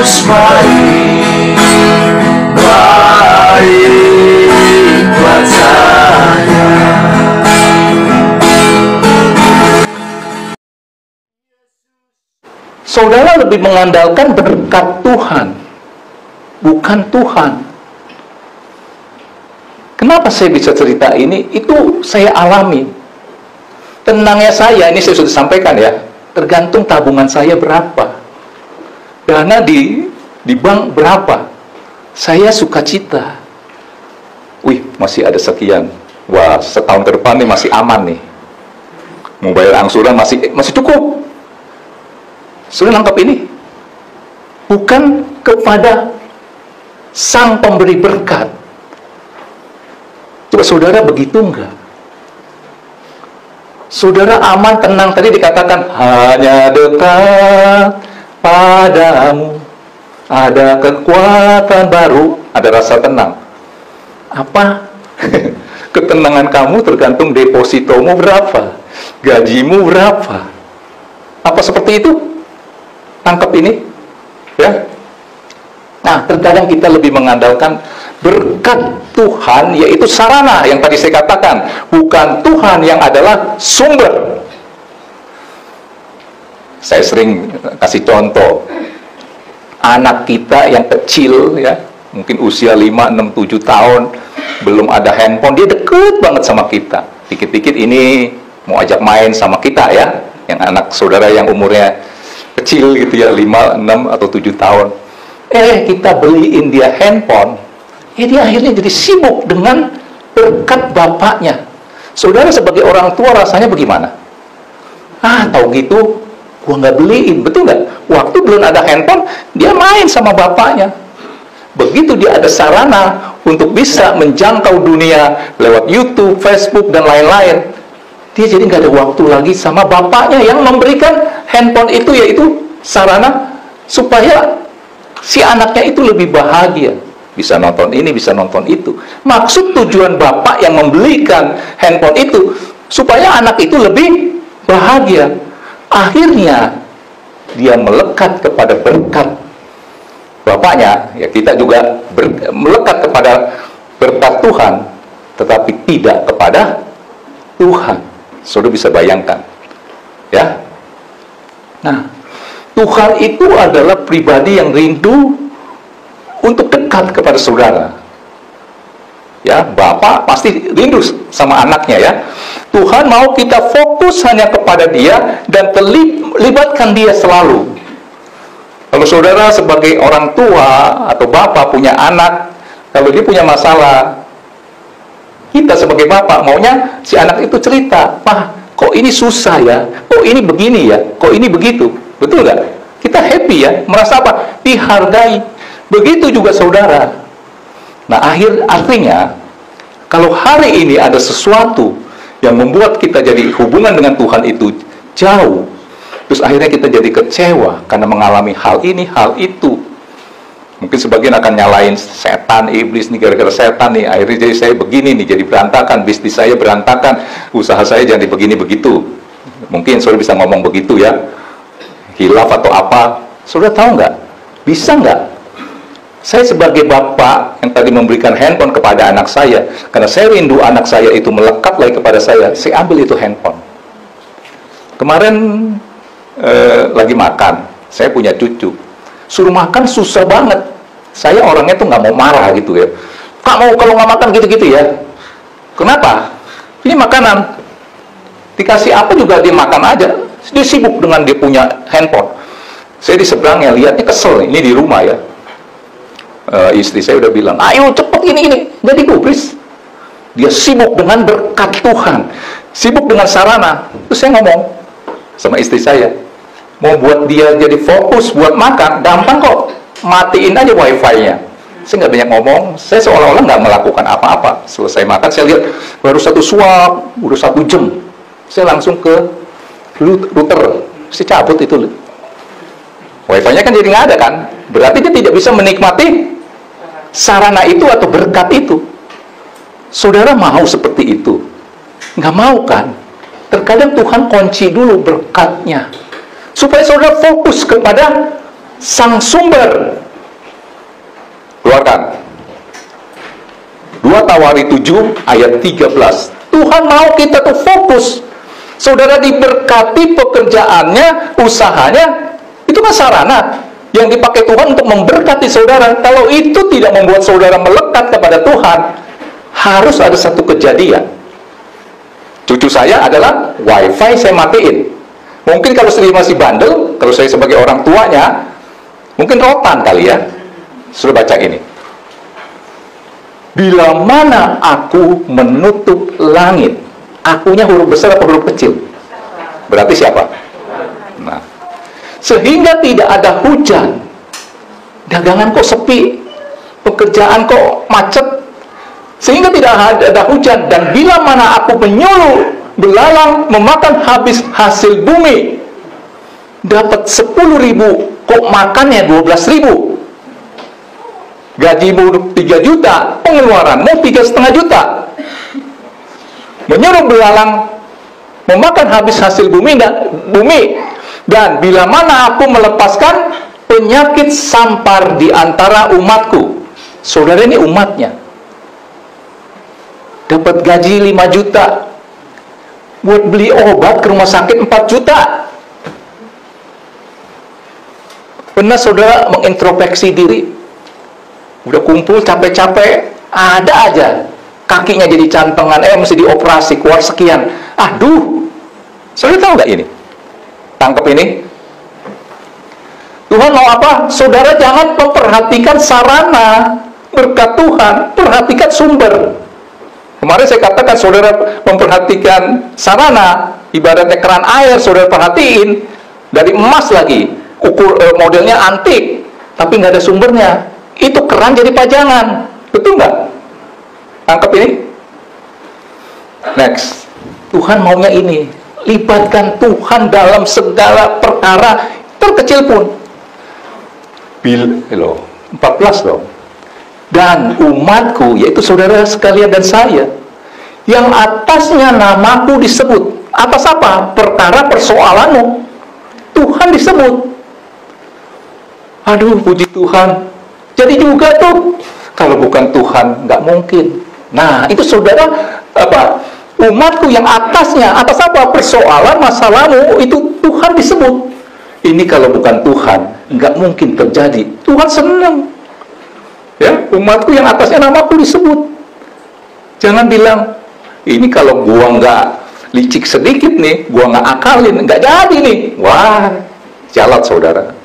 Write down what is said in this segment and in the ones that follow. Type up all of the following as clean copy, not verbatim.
Yesus baik, baik buat saya. Saudara lebih mengandalkan berkat Tuhan, bukan Tuhan. Kenapa saya bisa cerita ini? Itu saya alami. Tenangnya saya, ini saya sudah sampaikan ya, tergantung tabungan saya berapa, dana di bank berapa, saya sukacita. Wih, masih ada sekian. Wah, setahun ke depan nih masih aman nih. Mau bayar angsuran masih cukup. Sudah nangkap ini? Bukan kepada Sang Pemberi berkat. Coba saudara begitu enggak? Saudara aman, tenang. Tadi dikatakan, hanya dekat padamu ada kekuatan baru, ada rasa tenang. Apa? Ketenangan kamu tergantung depositomu berapa, gajimu berapa. Apa seperti itu? Tangkap ini, ya. Nah, terkadang kita lebih mengandalkan berkat Tuhan, yaitu sarana yang tadi saya katakan, bukan Tuhan yang adalah sumber. Saya sering kasih contoh, anak kita yang kecil, ya, mungkin usia 5, 6, 7 tahun, belum ada handphone, dia deket banget sama kita. Dikit-dikit ini mau ajak main sama kita, ya, yang anak saudara yang umurnya kecil gitu ya, 5, 6, atau 7 tahun. Kita beliin dia handphone, dia akhirnya jadi sibuk dengan berkat bapaknya. Saudara sebagai orang tua rasanya bagaimana? Tahu gitu, gua nggak beliin, betul nggak? Waktu belum ada handphone, dia main sama bapaknya. Begitu dia ada sarana untuk bisa menjangkau dunia lewat YouTube, Facebook, dan lain-lain, dia jadi nggak ada waktu lagi sama bapaknya yang memberikan handphone itu, yaitu sarana supaya si anaknya itu lebih bahagia. Bisa nonton ini, bisa nonton itu. Maksud tujuan bapak yang membelikan handphone itu supaya anak itu lebih bahagia. Akhirnya dia melekat kepada berkat bapaknya. Ya, kita juga melekat kepada berkat Tuhan, tetapi tidak kepada Tuhan. Saudara bisa bayangkan, ya. Nah, Tuhan itu adalah pribadi yang rindu untuk dekat kepada saudara. Ya, bapak pasti rindu sama anaknya, ya. Tuhan mau kita fokus hanya kepada dia dan libatkan dia selalu. Kalau saudara sebagai orang tua atau bapak punya anak, kalau dia punya masalah, kita sebagai bapak maunya si anak itu cerita, "Pak, kok ini susah ya? Kok ini begini ya? Kok ini begitu?" Betul nggak? Kita happy ya, merasa apa? Dihargai. Begitu juga saudara. Nah, artinya kalau hari ini ada sesuatu yang membuat kita jadi hubungan dengan Tuhan itu jauh, terus akhirnya kita jadi kecewa karena mengalami hal ini, hal itu. Mungkin sebagian akan nyalain setan, iblis nih, gara-gara setan nih, akhirnya jadi saya begini nih, jadi berantakan, bisnis saya berantakan, usaha saya jadi begini begitu. Mungkin saudara bisa ngomong begitu ya, hilaf atau apa. Saudara tahu nggak? Bisa nggak? Saya sebagai bapak yang tadi memberikan handphone kepada anak saya, karena saya rindu anak saya itu melekat lagi kepada saya ambil itu handphone. Kemarin lagi makan, saya punya cucu, suruh makan susah banget. Saya orangnya tuh nggak mau marah gitu ya. "Kak, mau kalau nggak makan gitu-gitu ya." Kenapa? Ini makanan, dikasih apa juga dia makan aja. Dia sibuk dengan dia punya handphone. Saya di seberangnya lihatnya kesel, ini di rumah ya. Istri saya udah bilang, "Ayo cepet ini." Jadi gubris. Dia sibuk dengan berkat Tuhan, sibuk dengan sarana. Terus saya ngomong sama istri saya, mau buat dia jadi fokus buat makan, gampang kok. Matiin aja wifi-nya. Saya nggak banyak ngomong, saya seolah-olah nggak melakukan apa-apa. Selesai makan, saya lihat baru 1 suap, udah 1 jam. Saya langsung ke router, saya cabut itu. Wifi-nya kan jadi nggak ada kan? Berarti dia tidak bisa menikmati sarana itu atau berkat itu. Saudara mau seperti itu? Nggak mau kan? Terkadang Tuhan kunci dulu berkatnya supaya saudara fokus kepada sang sumber. Keluarkan 2 Tawari 7 ayat 13. Tuhan mau kita tuh fokus. Saudara diberkati pekerjaannya, usahanya, itu kan sarana yang dipakai Tuhan untuk memberkati saudara. Kalau itu tidak membuat saudara melekat kepada Tuhan, harus ada satu kejadian. Cucu saya adalah wifi saya matiin. Mungkin kalau saya masih bandel, kalau saya sebagai orang tuanya, mungkin rotan kali ya. Sudah baca ini. Bila mana aku menutup langit, akunya huruf besar atau huruf kecil? Berarti siapa? Nah, sehingga tidak ada hujan, dagangan kok sepi, pekerjaan kok macet, sehingga tidak ada hujan. Dan bila mana aku menyuruh belalang memakan habis hasil bumi, dapat 10.000, kok makannya 12.000. Gajimu 3 juta, pengeluaranmu 3,5 juta. Menyuruh belalang memakan habis hasil bumi, dan bila mana aku melepaskan penyakit sampar di antara umatku. Saudara ini umatnya. Dapat gaji 5 juta. Buat beli obat ke rumah sakit 4 juta. Pernah saudara mengintrospeksi diri? Udah kumpul capek-capek, ada aja kakinya jadi cantengan, mesti dioperasi, keluar sekian. Aduh, saudara tahu nggak ini? Tangkap ini. Tuhan mau apa? Saudara jangan memperhatikan sarana berkat Tuhan, perhatikan sumber. Kemarin saya katakan saudara memperhatikan sarana, ibaratnya keran air, saudara perhatiin dari emas lagi, modelnya antik, tapi nggak ada sumbernya. Itu keran jadi pajangan, betul nggak? Tangkap ini. Next, Tuhan maunya ini. Libatkan Tuhan dalam segala perkara terkecil pun. 14 loh. Dan umatku, yaitu saudara sekalian dan saya, yang atasnya namaku disebut. Atas apa? Perkara persoalanmu, Tuhan disebut. Aduh, puji Tuhan. Jadi juga tuh, kalau bukan Tuhan nggak mungkin. Nah, itu saudara umatku yang atasnya, atas apa? Persoalan masalahmu, itu Tuhan disebut. Ini kalau bukan Tuhan nggak mungkin terjadi. Tuhan senang. Ya, umatku yang atasnya namaku disebut. Jangan bilang, ini kalau gua nggak licik sedikit nih, gua nggak akalin, nggak jadi nih. Wah, jalat saudara.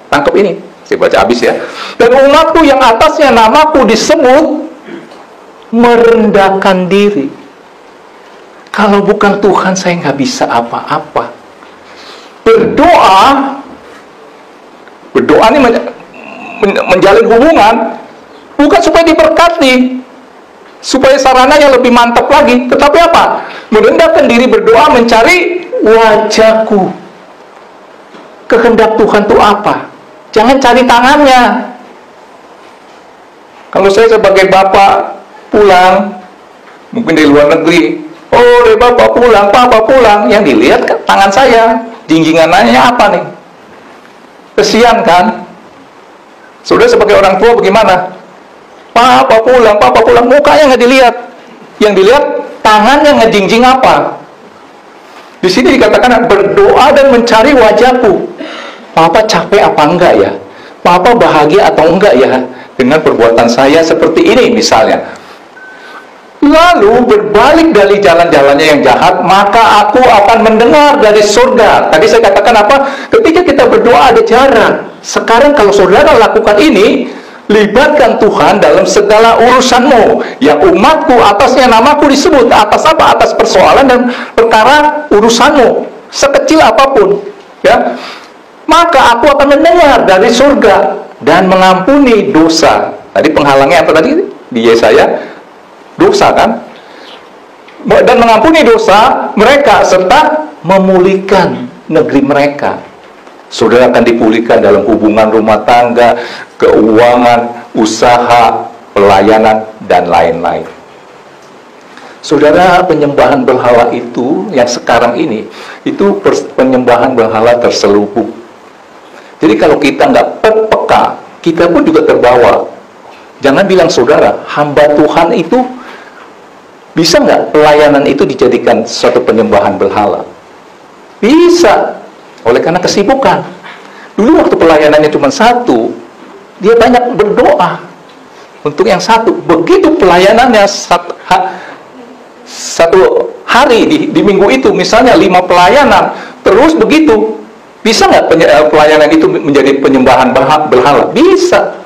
Tangkap ini. Saya baca habis ya. Dan umatku yang atasnya namaku disebut merendahkan diri. Kalau bukan Tuhan saya nggak bisa apa-apa. Berdoa ini menjalin hubungan bukan supaya diberkati, supaya sarananya lebih mantap lagi, tetapi apa? Merendahkan diri, berdoa, mencari wajahku. Kehendak Tuhan itu apa? Jangan cari tangannya. Kalau saya sebagai bapak pulang, mungkin dari luar negeri, oh dari bapak pulang, papa pulang, yang dilihat kan tangan saya, jinjingannya apa nih? Kesian kan? Saudara sebagai orang tua bagaimana? Papa pulang, mukanya nggak dilihat. Yang dilihat tangannya ngejingjing apa? Di sini dikatakan berdoa dan mencari wajahku. Papa capek apa enggak ya? Papa bahagia atau enggak ya dengan perbuatan saya seperti ini misalnya? Lalu berbalik dari jalan-jalannya yang jahat, maka aku akan mendengar dari surga. Tadi saya katakan apa? Ketika kita berdoa ada jarak. Sekarang kalau saudara lakukan ini, libatkan Tuhan dalam segala urusanmu. Yang umatku atasnya namaku disebut. Atas apa? Atas persoalan dan perkara urusanmu, sekecil apapun, ya. Maka aku akan mendengar dari surga dan mengampuni dosa. Tadi penghalangnya apa tadi di Yesaya? Dosa kan? Dan mengampuni dosa mereka serta memulihkan negeri mereka. Saudara akan dipulihkan dalam hubungan rumah tangga, keuangan, usaha, pelayanan, dan lain-lain. Saudara, penyembahan berhala itu yang sekarang ini, itu penyembahan berhala terselubung. Jadi kalau kita nggak terpeka, kita pun juga terbawa. Jangan bilang saudara, hamba Tuhan itu bisa nggak pelayanan itu dijadikan suatu penyembahan berhala? Bisa, oleh karena kesibukan. Dulu waktu pelayanannya cuma satu, dia banyak berdoa untuk yang satu. Begitu pelayanannya satu hari di minggu itu, misalnya 5 pelayanan, terus begitu, bisa nggak pelayanan itu menjadi penyembahan berhala? Bisa.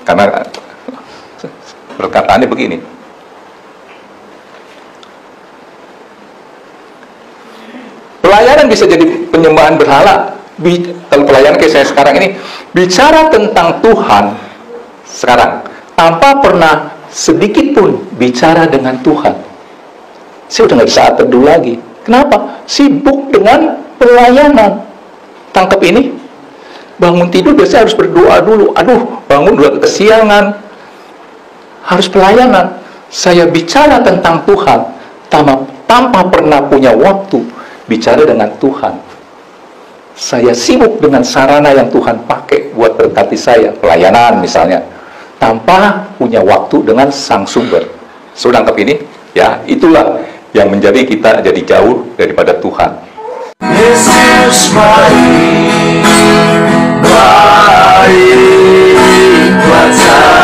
Karena perkataannya begini, pelayanan bisa jadi penyembahan berhala. Kalau pelayanan kayak saya sekarang ini, bicara tentang Tuhan sekarang, tanpa pernah sedikit pun bicara dengan Tuhan. Saya udah nggak bisa teduh lagi. Kenapa? Sibuk dengan pelayanan. Tangkap ini. Bangun tidur biasanya harus berdoa dulu. Aduh, bangun udah kesiangan. Harus pelayanan. Saya bicara tentang Tuhan tanpa pernah punya waktu bicara dengan Tuhan. Saya sibuk dengan sarana yang Tuhan pakai buat berkati saya, pelayanan misalnya, tanpa punya waktu dengan Sang Sumber. Sudah tangkap ini? Ya, itulah yang menjadi kita jadi jauh daripada Tuhan. Yesus baik buat saya.